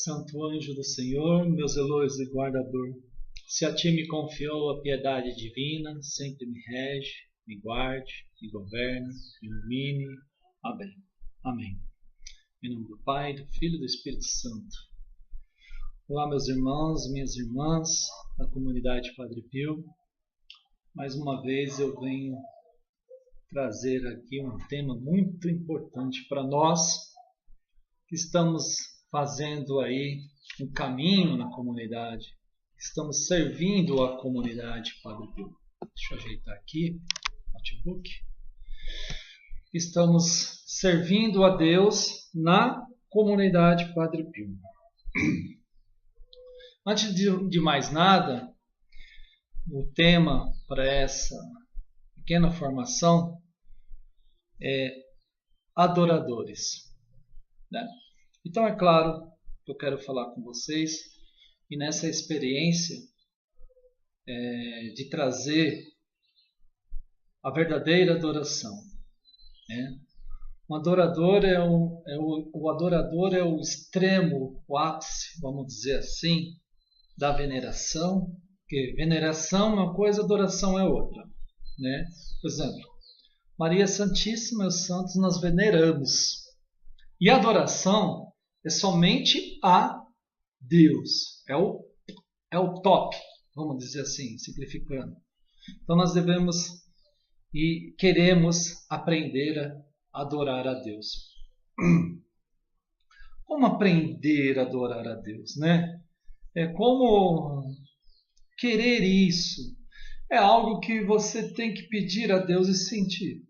Santo anjo do Senhor, meu zeloso e guardador, se a ti me confiou a piedade divina, sempre me rege, me guarde, me governe, me ilumine. Amém. Amém. Em nome do Pai, do Filho e do Espírito Santo. Olá, meus irmãos, minhas irmãs, da comunidade Padre Pio. Mais uma vez eu venho trazer aqui um tema muito importante para nós que estamos fazendo aí um caminho na comunidade, estamos servindo a comunidade Padre Pio. Deixa eu ajeitar aqui o notebook. Estamos servindo a Deus na comunidade Padre Pio. Antes de mais nada, o tema para essa pequena formação é adoradores, né? Então é claro que eu quero falar com vocês e nessa experiência de trazer a verdadeira adoração, né? Um adorador o adorador é o extremo, o ápice, vamos dizer assim, da veneração, porque veneração é uma coisa, adoração é outra, né? Por exemplo, Maria Santíssima e os santos nós veneramos, e a adoração é somente a Deus, é o top, vamos dizer assim, simplificando. Então nós devemos e queremos aprender a adorar a Deus. Como aprender a adorar a Deus, né? Como querer isso. É algo que você tem que pedir a Deus e sentir.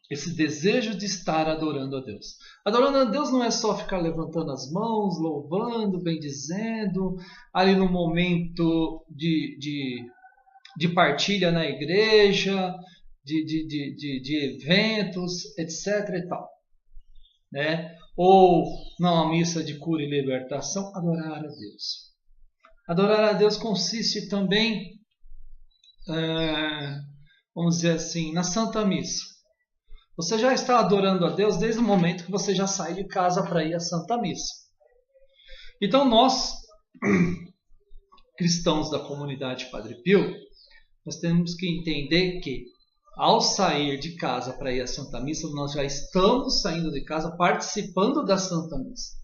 Esse desejo de estar adorando a Deus. Adorando a Deus não é só ficar levantando as mãos, louvando, bendizendo, ali no momento de partilha na igreja, de eventos, etc. e tal, né? Ou numa missa de cura e libertação, adorar a Deus. Adorar a Deus consiste também, vamos dizer assim, na Santa Missa. Você já está adorando a Deus desde o momento que você já sai de casa para ir à Santa Missa. Então nós, cristãos da comunidade Padre Pio, nós temos que entender que ao sair de casa para ir à Santa Missa, nós já estamos saindo de casa participando da Santa Missa.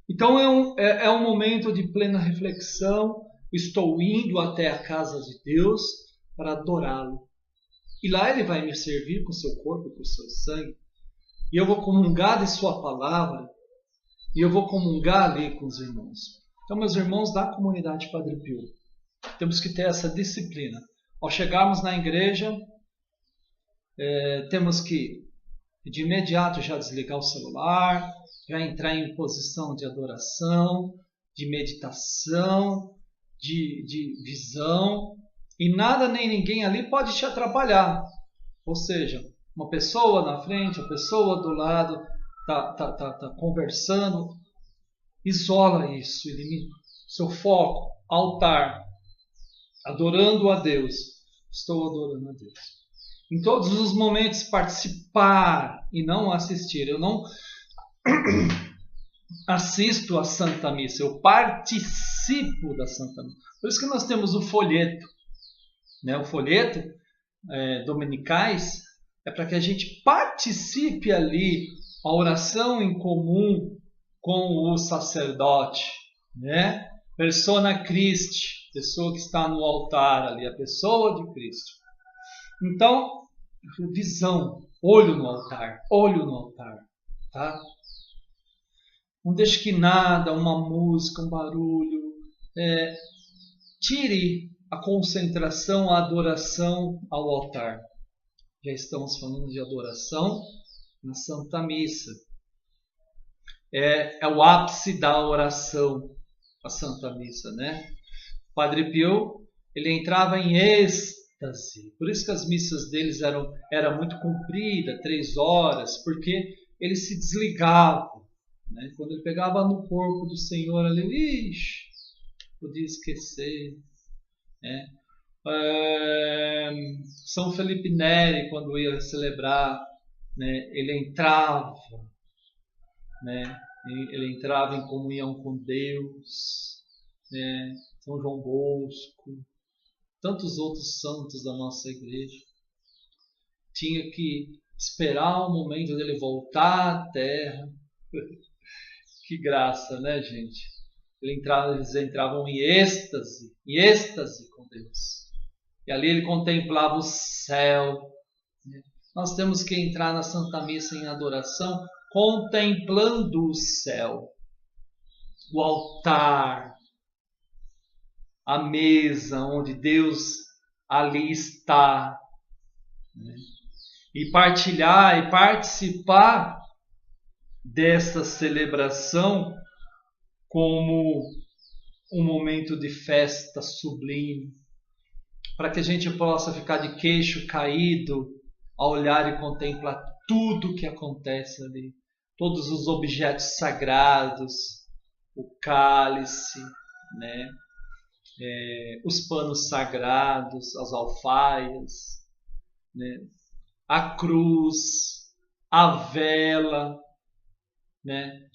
Então é um momento de plena reflexão. Estou indo até a casa de Deus para adorá-lo. E lá ele vai me servir com o seu corpo, com o seu sangue. E eu vou comungar de sua palavra. E eu vou comungar ali com os irmãos. Então, meus irmãos da comunidade Padre Pio, temos que ter essa disciplina. Ao chegarmos na igreja, temos que de imediato já desligar o celular, já entrar em posição de adoração, de meditação, de visão. E nada nem ninguém ali pode te atrapalhar. Ou seja, uma pessoa na frente, a pessoa do lado tá conversando. Isola isso, elimina seu foco, altar, adorando a Deus. Estou adorando a Deus. Em todos os momentos participar e não assistir. Eu não assisto a Santa Missa, eu participo da Santa Missa. Por isso que nós temos o folheto. Né? O folheto dominicais é para que a gente participe ali a oração em comum com o sacerdote, né? Persona Christi, pessoa que está no altar ali, a pessoa de Cristo. Então, visão, olho no altar, tá? Não deixe que nada, uma música, um barulho, tire a concentração, a adoração ao altar. Já estamos falando de adoração na Santa Missa. É o ápice da oração, a Santa Missa, né? Padre Pio, ele entrava em êxtase. Por isso que as missas deles eram muito compridas, 3 horas, porque ele se desligava, né? Quando ele pegava no corpo do Senhor ali, podia esquecer. São Felipe Neri, quando ia celebrar, né, ele entrava, né, Ele entrava em comunhão com Deus, né? São João Bosco, tantos outros santos da nossa igreja. Tinha que esperar o momento dele voltar à terra. Que graça, né, gente? Eles entravam em êxtase com Deus. E ali ele contemplava o céu. Nós temos que entrar na Santa Missa em adoração contemplando o céu, o altar, a mesa onde Deus ali está, né? E partilhar e participar dessa celebração como um momento de festa sublime, para que a gente possa ficar de queixo caído ao olhar e contemplar tudo que acontece ali, todos os objetos sagrados, o cálice, né? Os panos sagrados, as alfaias, né? A cruz, a vela, né?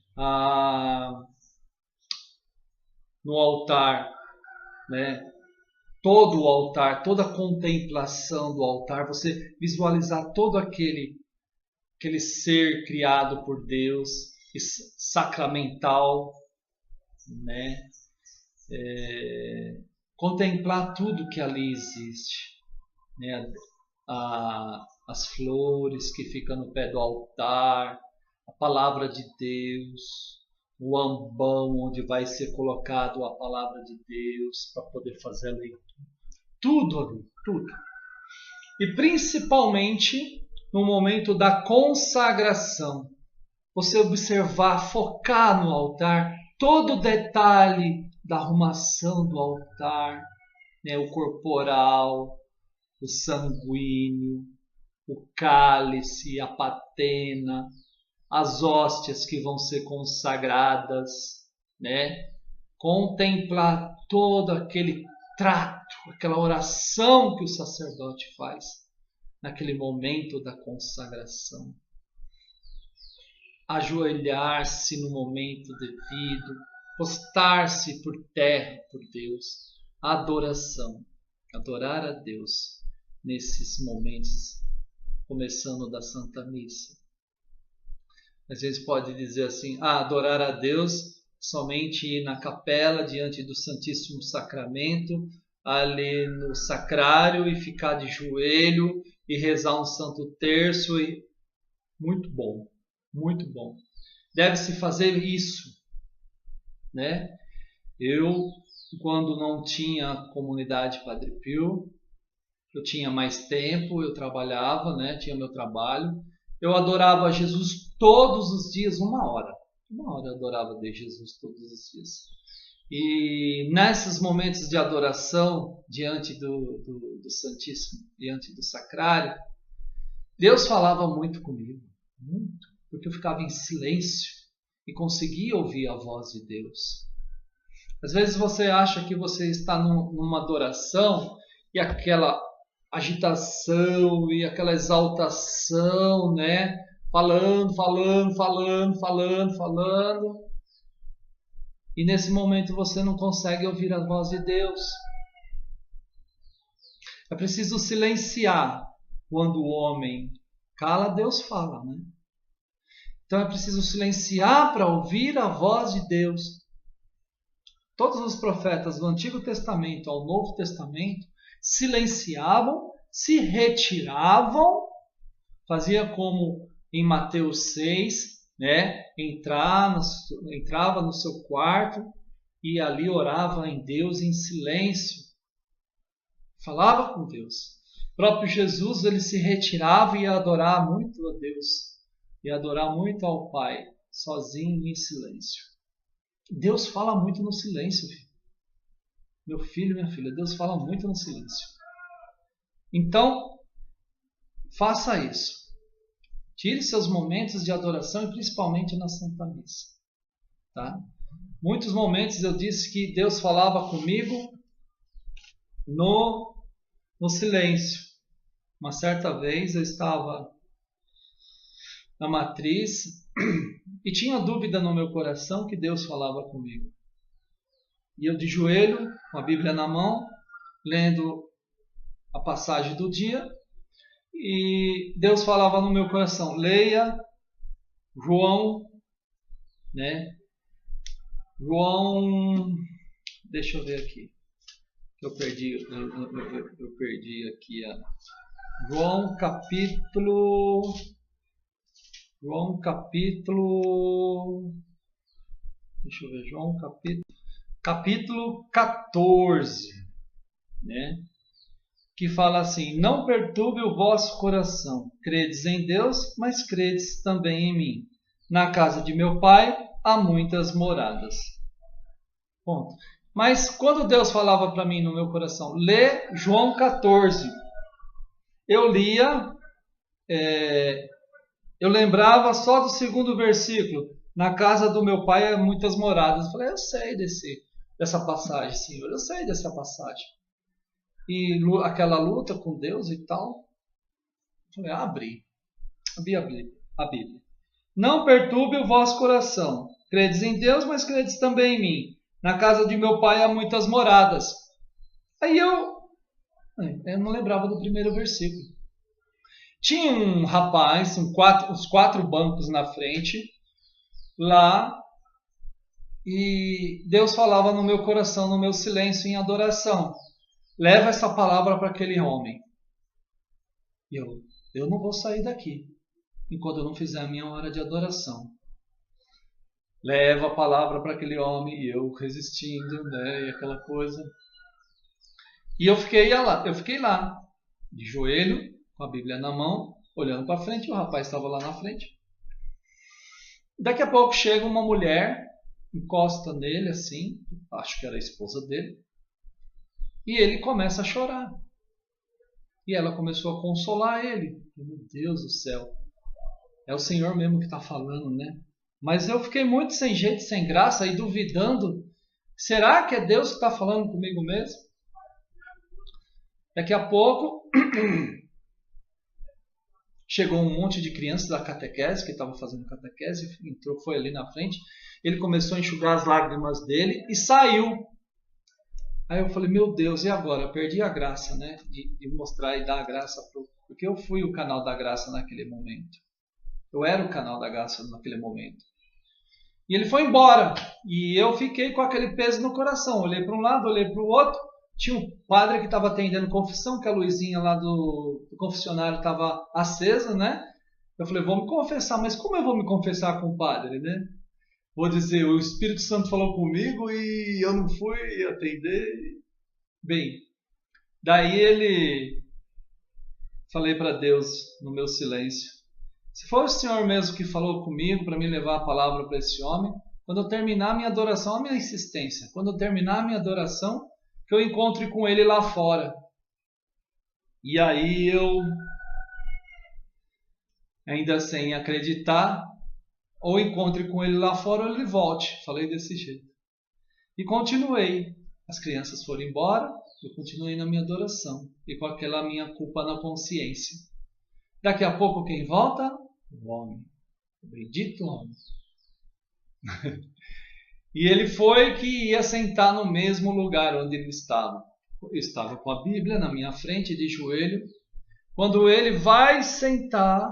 No altar, né? Todo o altar, toda a contemplação do altar, você visualizar todo aquele ser criado por Deus, sacramental, né? Contemplar tudo que ali existe, né? As flores que ficam no pé do altar, a palavra de Deus, o ambão onde vai ser colocado a palavra de Deus para poder fazer a leitura. Tudo ali, tudo. E principalmente no momento da consagração, você observar, focar no altar, todo o detalhe da arrumação do altar, né? O corporal, o sanguíneo, o cálice, a patena, as hóstias que vão ser consagradas, né? Contemplar todo aquele trato, aquela oração que o sacerdote faz naquele momento da consagração. Ajoelhar-se no momento devido, postar-se por terra por Deus, adoração, adorar a Deus nesses momentos, começando da Santa Missa. Às vezes pode dizer assim, adorar a Deus somente ir na capela diante do Santíssimo Sacramento, ali no sacrário e ficar de joelho e rezar um Santo Terço. Muito bom, muito bom. Deve-se fazer isso, né? Eu, quando não tinha comunidade Padre Pio, eu tinha mais tempo, eu trabalhava, né? Tinha meu trabalho. Eu adorava Jesus todos os dias, 1 hora. 1 hora eu adorava de Jesus todos os dias. E nesses momentos de adoração, diante do Santíssimo, diante do Sacrário, Deus falava muito comigo, muito, porque eu ficava em silêncio e conseguia ouvir a voz de Deus. Às vezes você acha que você está numa adoração e aquela agitação e aquela exaltação, né? Falando. E nesse momento você não consegue ouvir a voz de Deus. É preciso silenciar. Quando o homem cala, Deus fala, né? Então é preciso silenciar para ouvir a voz de Deus. Todos os profetas do Antigo Testamento ao Novo Testamento silenciavam, se retiravam, fazia como em Mateus 6, né? Entrava no seu quarto e ali orava em Deus em silêncio. Falava com Deus. O próprio Jesus, ele se retirava e ia adorar muito a Deus. Ia adorar muito ao Pai, sozinho em silêncio. Deus fala muito no silêncio, filho. Meu filho, minha filha, Deus fala muito no silêncio. Então, faça isso. Tire seus momentos de adoração e principalmente na Santa Missa. Tá? Muitos momentos eu disse que Deus falava comigo no silêncio. Uma certa vez eu estava na matriz e tinha dúvida no meu coração que Deus falava comigo. E eu de joelho, com a Bíblia na mão, lendo a passagem do dia, e Deus falava no meu coração: leia João, né? João, deixa eu ver aqui, eu perdi aqui João capítulo, deixa eu ver, João capítulo 14, né? Que fala assim: não perturbe o vosso coração, credes em Deus, mas credes também em mim. Na casa de meu pai há muitas moradas. Ponto. Mas quando Deus falava para mim no meu coração, lê João 14, eu lia, eu lembrava só do segundo versículo: na casa do meu pai há muitas moradas. Eu falei: eu sei dessa passagem, Senhor, eu sei dessa passagem. E aquela luta com Deus e tal, eu falei: abri a Bíblia. Não perturbe o vosso coração, credes em Deus, mas credes também em mim. Na casa de meu pai há muitas moradas. Aí eu não lembrava do primeiro versículo. Tinha um rapaz, uns 4 bancos na frente, lá, e Deus falava no meu coração, no meu silêncio, em adoração: leva essa palavra para aquele homem. E eu não vou sair daqui enquanto eu não fizer a minha hora de adoração. Leva a palavra para aquele homem, e eu resistindo, né, e aquela coisa. E eu fiquei lá, de joelho, com a Bíblia na mão, olhando para frente, e o rapaz estava lá na frente. Daqui a pouco chega uma mulher, encosta nele assim, acho que era a esposa dele, e ele começa a chorar. E ela começou a consolar ele. Meu Deus do céu, é o Senhor mesmo que está falando, né? Mas eu fiquei muito sem jeito, sem graça, e duvidando: será que é Deus que está falando comigo mesmo? Daqui a pouco chegou um monte de crianças da catequese, que estavam fazendo catequese, entrou, foi ali na frente. Ele começou a enxugar as lágrimas dele e saiu. Aí eu falei: meu Deus, e agora? Eu perdi a graça, né? De mostrar e dar a graça, porque eu fui o canal da graça naquele momento. Eu era o canal da graça naquele momento. E ele foi embora. E eu fiquei com aquele peso no coração. Olhei para um lado, olhei para o outro. Tinha um padre que estava atendendo confissão, que a luzinha lá do confessionário estava acesa, né? Eu falei: vou me confessar. Mas como eu vou me confessar com o padre, né? Vou dizer: o Espírito Santo falou comigo e eu não fui atender. Bem, daí falei para Deus no meu silêncio: se for o Senhor mesmo que falou comigo para me levar a palavra para esse homem, quando eu terminar a minha adoração, a minha insistência, quando eu terminar a minha adoração, que eu encontre com ele lá fora. E aí eu, ainda sem acreditar, ou encontre com ele lá fora ou ele volte. Falei desse jeito. E continuei. As crianças foram embora, eu continuei na minha adoração, e com aquela minha culpa na consciência. Daqui a pouco quem volta? O homem. O bendito homem. E ele foi que ia sentar no mesmo lugar onde ele estava. Eu estava com a Bíblia na minha frente, de joelho. Quando ele vai sentar,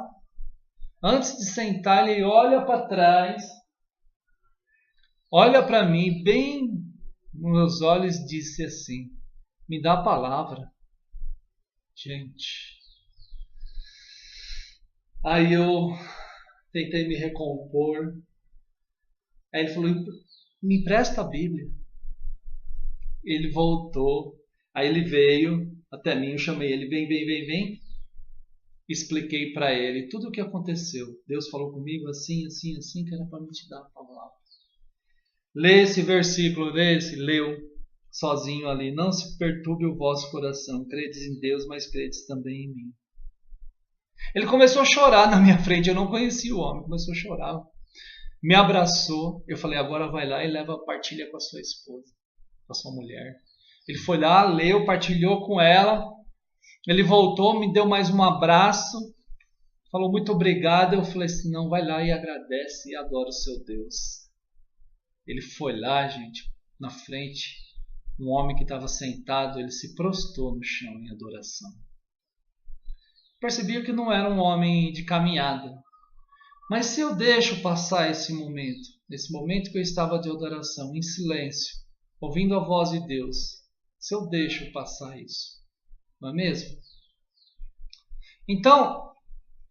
antes de sentar, ele olha para trás, olha para mim, bem nos meus olhos, e disse assim: me dá a palavra. Gente. Aí eu tentei me recompor. Aí ele falou: me empresta a Bíblia. Ele voltou. Aí ele veio até mim, eu chamei ele: vem. Expliquei para ele tudo o que aconteceu. Deus falou comigo assim, que era para me te dar a palavra. Lê esse versículo, leu sozinho ali: não se perturbe o vosso coração, credes em Deus, mas credes também em mim. Ele começou a chorar na minha frente, eu não conhecia o homem, começou a chorar, me abraçou. Eu falei: agora vai lá e leva a partilha com a sua esposa, com a sua mulher. Ele foi lá, leu, partilhou com ela. Ele voltou, me deu mais um abraço falou muito obrigado. Eu falei assim, não, vai lá e agradece e adora o seu Deus. Ele foi lá, gente, na frente, um homem que estava sentado, ele se prostrou no chão em adoração. Percebia que não era um homem de caminhada. Mas se eu deixo passar esse momento que eu estava de adoração, em silêncio, ouvindo a voz de Deus, se eu deixo passar isso, não é mesmo? Então,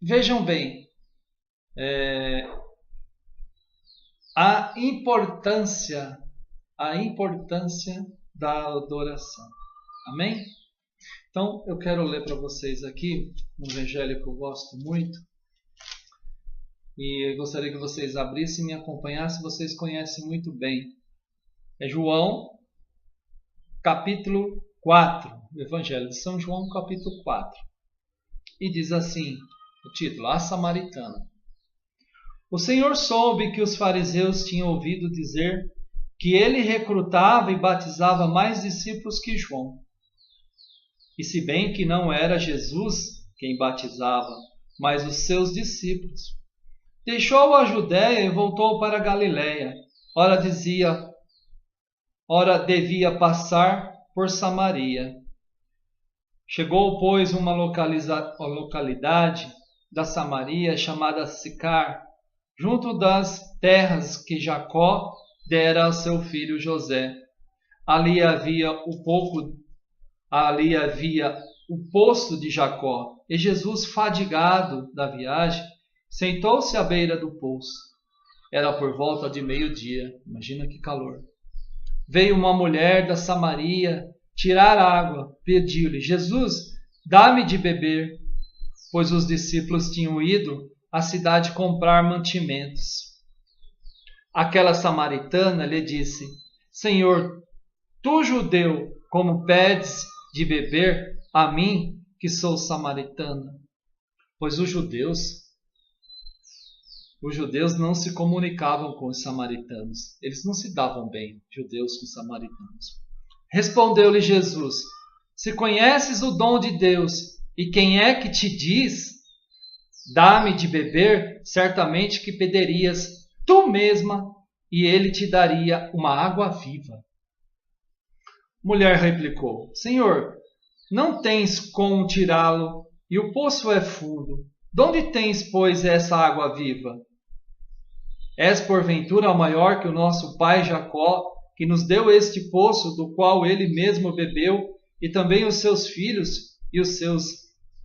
vejam bem, a importância da adoração. Amém? Então, eu quero ler para vocês aqui um evangelho que eu gosto muito. E eu gostaria que vocês abrissem e me acompanhassem, vocês conhecem muito bem. É João, capítulo 4, o Evangelho de São João, capítulo 4. E diz assim, o título, A Samaritana. O Senhor soube que os fariseus tinham ouvido dizer que ele recrutava e batizava mais discípulos que João. E se bem que não era Jesus quem batizava, mas os seus discípulos. Deixou a Judéia e voltou para a Galiléia. Ora devia passar por Samaria. Chegou, pois, uma localidade da Samaria chamada Sicar, junto das terras que Jacó dera a seu filho José. Ali havia o poço de Jacó. E Jesus, fadigado da viagem, sentou-se à beira do poço. Era por volta de meio-dia. Imagina que calor. Veio uma mulher da Samaria tirar água. Pediu-lhe: Jesus, dá-me de beber. Pois os discípulos tinham ido à cidade comprar mantimentos. Aquela samaritana lhe disse: Senhor, tu judeu, como pedes de beber a mim, que sou samaritana? Pois os judeus não se comunicavam com os samaritanos. Eles não se davam bem, judeus com samaritanos. Respondeu-lhe Jesus: Se conheces o dom de Deus, e quem é que te diz, dá-me de beber, certamente que pedirias tu mesma, e ele te daria uma água viva. Mulher replicou: Senhor, não tens como tirá-lo, e o poço é fundo. De onde tens, pois, essa água viva? És porventura maior que o nosso pai Jacó, que nos deu este poço, do qual ele mesmo bebeu, e também os seus filhos e os seus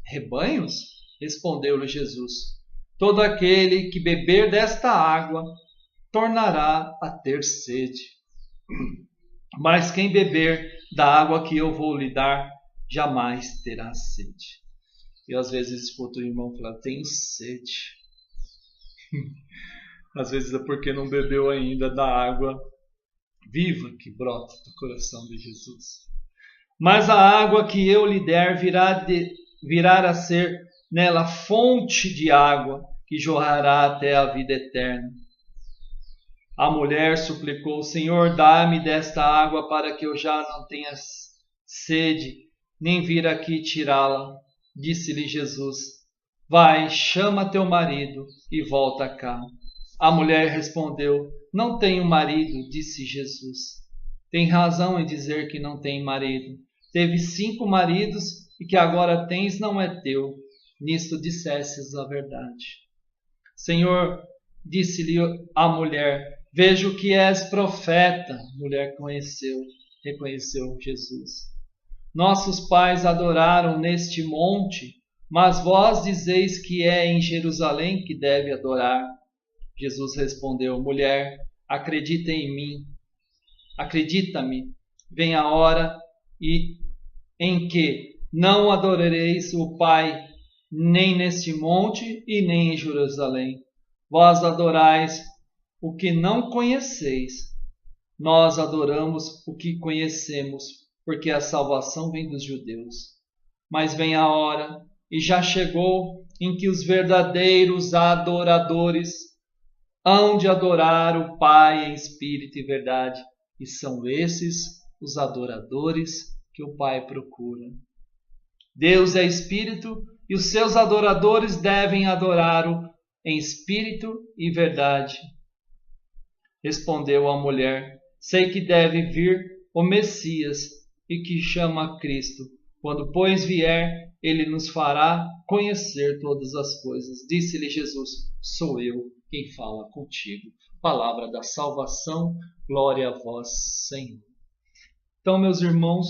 rebanhos? Respondeu-lhe Jesus: Todo aquele que beber desta água tornará a ter sede. Mas quem beber da água que eu vou lhe dar, jamais terá sede. Eu às vezes escuto o irmão falar: tenho sede. Às vezes é porque não bebeu ainda da água viva que brota do coração de Jesus. Mas a água que eu lhe der virá a ser nela fonte de água que jorrará até a vida eterna. A mulher suplicou: Senhor, dá-me desta água para que eu já não tenha sede, nem vir aqui tirá-la. Disse-lhe Jesus: Vai, chama teu marido e volta cá. A mulher respondeu: Não tenho marido. Disse Jesus: Tem razão em dizer que não tem marido. Teve 5 maridos e que agora tens não é teu. Nisto dissestes a verdade. Senhor, disse-lhe a mulher: Vejo que és profeta. A mulher reconheceu Jesus. Nossos pais adoraram neste monte, mas vós dizeis que é em Jerusalém que deve adorar. Jesus respondeu: Mulher, acredita em mim. Acredita-me, vem a hora em que não adorareis o Pai, nem neste monte e nem em Jerusalém. Vós adorais o que não conheceis. Nós adoramos o que conhecemos, porque a salvação vem dos judeus. Mas vem a hora, e já chegou, em que os verdadeiros adoradores hão de adorar o Pai em espírito e verdade. E são esses os adoradores que o Pai procura. Deus é espírito, e os seus adoradores devem adorá-lo em espírito e verdade. Respondeu a mulher: sei que deve vir o Messias e que chama Cristo. Quando, pois, vier, ele nos fará conhecer todas as coisas. Disse-lhe Jesus: sou eu quem fala contigo. Palavra da salvação, glória a vós, Senhor. Então, meus irmãos,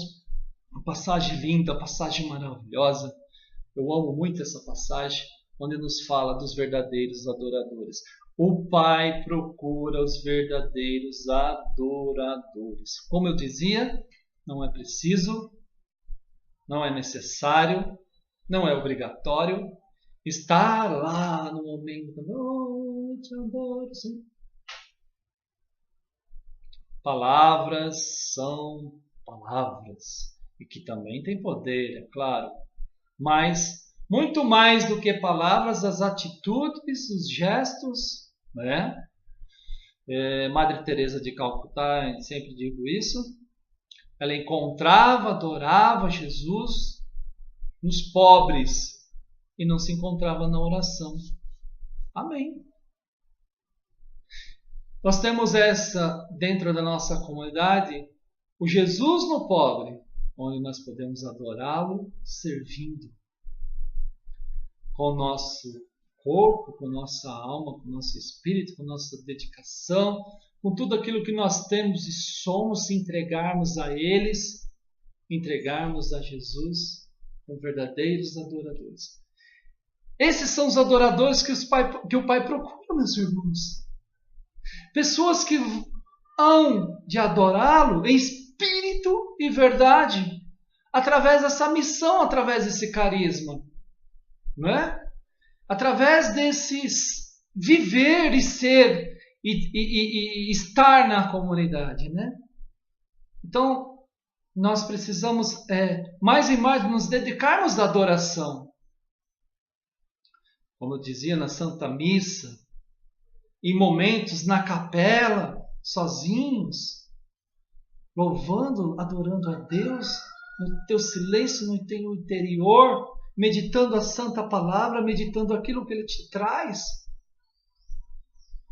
uma passagem linda, uma passagem maravilhosa. Eu amo muito essa passagem, onde nos fala dos verdadeiros adoradores. O Pai procura os verdadeiros adoradores. Como eu dizia, não é preciso, não é necessário, não é obrigatório estar lá no momento. Oh, eu te adoro, Senhor. Palavras são palavras, e que também tem poder, é claro, mas muito mais do que palavras, as atitudes, os gestos, né? Madre Teresa de Calcutá, sempre digo isso, ela encontrava, adorava Jesus nos pobres e não se encontrava na oração. Amém. Nós temos essa dentro da nossa comunidade, o Jesus no pobre, onde nós podemos adorá-lo servindo com o nosso corpo, com nossa alma, com o nosso espírito, com nossa dedicação, com tudo aquilo que nós temos e somos, se entregarmos a eles, entregarmos a Jesus como verdadeiros adoradores. Esses são os adoradores que o Pai procura, meus irmãos. Pessoas que hão de adorá-lo em espírito e verdade, através dessa missão, através desse carisma, não é? Através desses viver e ser e estar na comunidade, né? Então, nós precisamos mais e mais nos dedicarmos à adoração. Como eu dizia na Santa Missa, em momentos na capela, sozinhos, louvando, adorando a Deus, no teu silêncio, no teu interior, meditando a Santa Palavra, meditando aquilo que Ele te traz.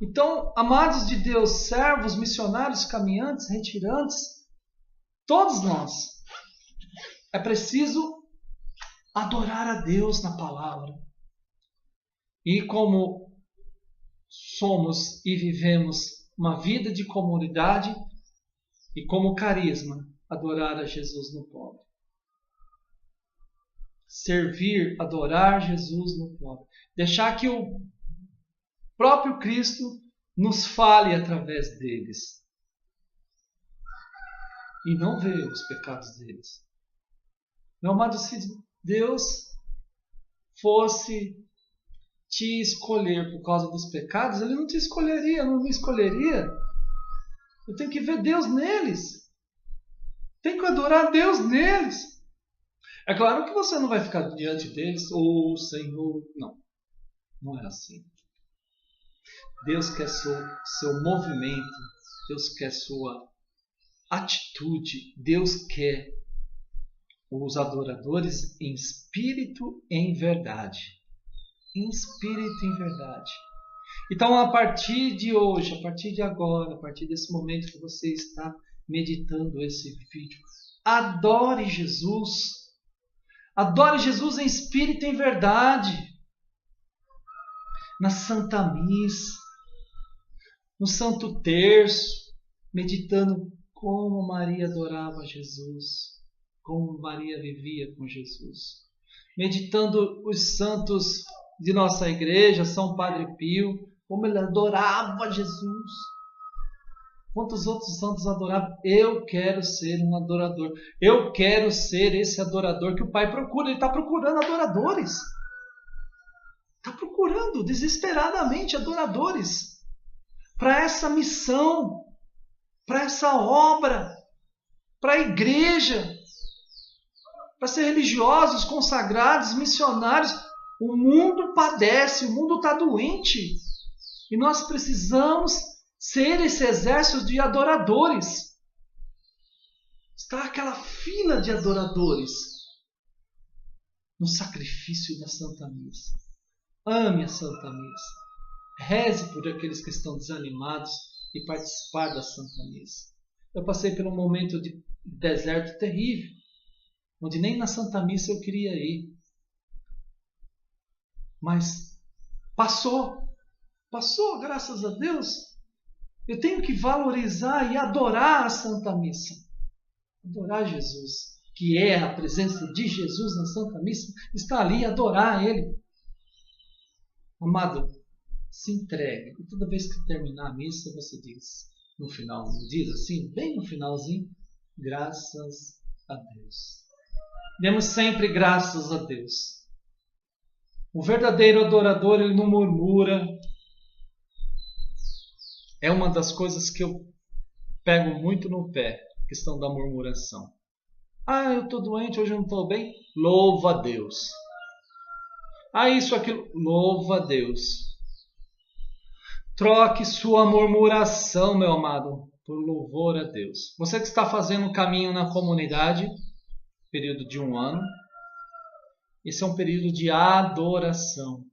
Então, amados de Deus, servos, missionários, caminhantes, retirantes, todos nós, é preciso adorar a Deus na Palavra. E como somos e vivemos uma vida de comunidade e como carisma, adorar a Jesus no pobre. Servir, adorar Jesus no pobre. Deixar que o próprio Cristo nos fale através deles. E não ver os pecados deles. Meu amado, se Deus fosse te escolher por causa dos pecados, Ele não te escolheria, não me escolheria. Eu tenho que ver Deus neles. Tenho que adorar Deus neles. É claro que você não vai ficar diante deles, ô Senhor. Não, não é assim. Deus quer seu movimento, Deus quer sua atitude, Deus quer os adoradores em espírito e em verdade. Em espírito e em verdade. Então, a partir de hoje, a partir de agora, a partir desse momento que você está meditando esse vídeo, adore Jesus. Adore Jesus em espírito e em verdade. Na Santa Missa, no Santo Terço, meditando como Maria adorava Jesus, como Maria vivia com Jesus. Meditando os santos de nossa igreja, São Padre Pio, como ele adorava Jesus. Quantos outros santos adoravam? Eu quero ser um adorador. Eu quero ser esse adorador que o Pai procura. Ele está procurando adoradores. Está procurando desesperadamente adoradores para essa missão, para essa obra, para a igreja, para ser religiosos, consagrados, missionários. O mundo padece, o mundo está doente. E nós precisamos ser esse exército de adoradores. Está aquela fila de adoradores. no sacrifício da Santa Missa. Ame a Santa Missa. Reze por aqueles que estão desanimados e participar da Santa Missa. Eu passei por um momento de deserto terrível, onde nem na Santa Missa eu queria ir. Mas passou, graças a Deus. Eu tenho que valorizar e adorar a Santa Missa. Adorar Jesus, que é a presença de Jesus na Santa Missa, está ali, adorar Ele. Amado, se entregue. E toda vez que terminar a missa, você diz, no final, diz assim, bem no finalzinho, graças a Deus. Demos sempre graças a Deus. O verdadeiro adorador, ele não murmura. É uma das coisas que eu pego muito no pé, a questão da murmuração. Ah, eu estou doente, hoje eu não estou bem. Louva a Deus. Ah, isso, aquilo. Louva a Deus. Troque sua murmuração, meu amado, por louvor a Deus. Você que está fazendo um caminho na comunidade, período de 1 ano, esse é um período de adoração.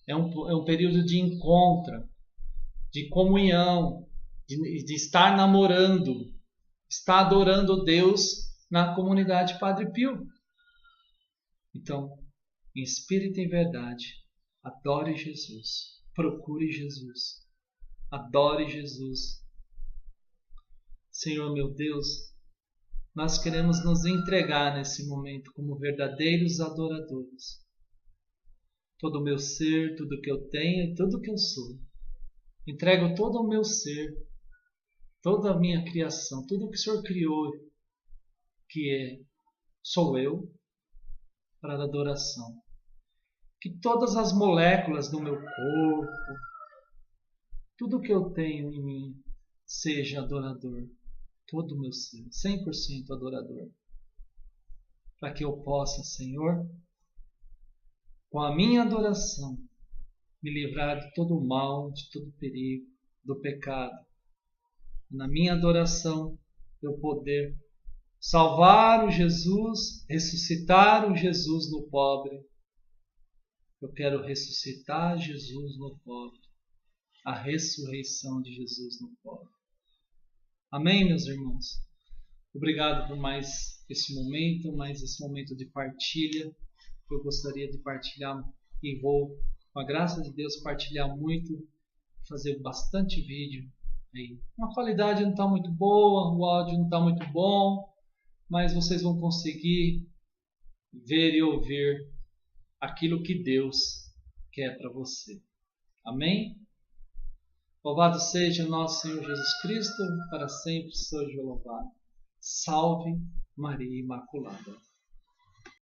É um período de encontro, de comunhão, de estar namorando, estar adorando Deus na comunidade Padre Pio. Então, em espírito e em verdade, adore Jesus. Procure Jesus. Adore Jesus. Senhor meu Deus, nós queremos nos entregar nesse momento como verdadeiros adoradores. Todo o meu ser, tudo que eu tenho, tudo que eu sou. Entrego todo o meu ser, toda a minha criação, tudo que o Senhor criou, sou eu, para a adoração. Que todas as moléculas do meu corpo, tudo que eu tenho em mim, seja adorador. Todo o meu ser, 100% adorador. Para que eu possa, Senhor, com a minha adoração, me livrar de todo o mal, de todo o perigo, do pecado. Na minha adoração, eu poder salvar o Jesus, ressuscitar o Jesus no pobre. Eu quero ressuscitar Jesus no pobre. A ressurreição de Jesus no pobre. Amém, meus irmãos? Obrigado por mais esse momento de partilha. Eu gostaria de partilhar e vou, com a graça de Deus, partilhar muito, fazer bastante vídeo aí. A qualidade não está muito boa, o áudio não está muito bom, mas vocês vão conseguir ver e ouvir aquilo que Deus quer para você. Amém? Louvado seja nosso Senhor Jesus Cristo, para sempre seja louvado. Salve Maria Imaculada.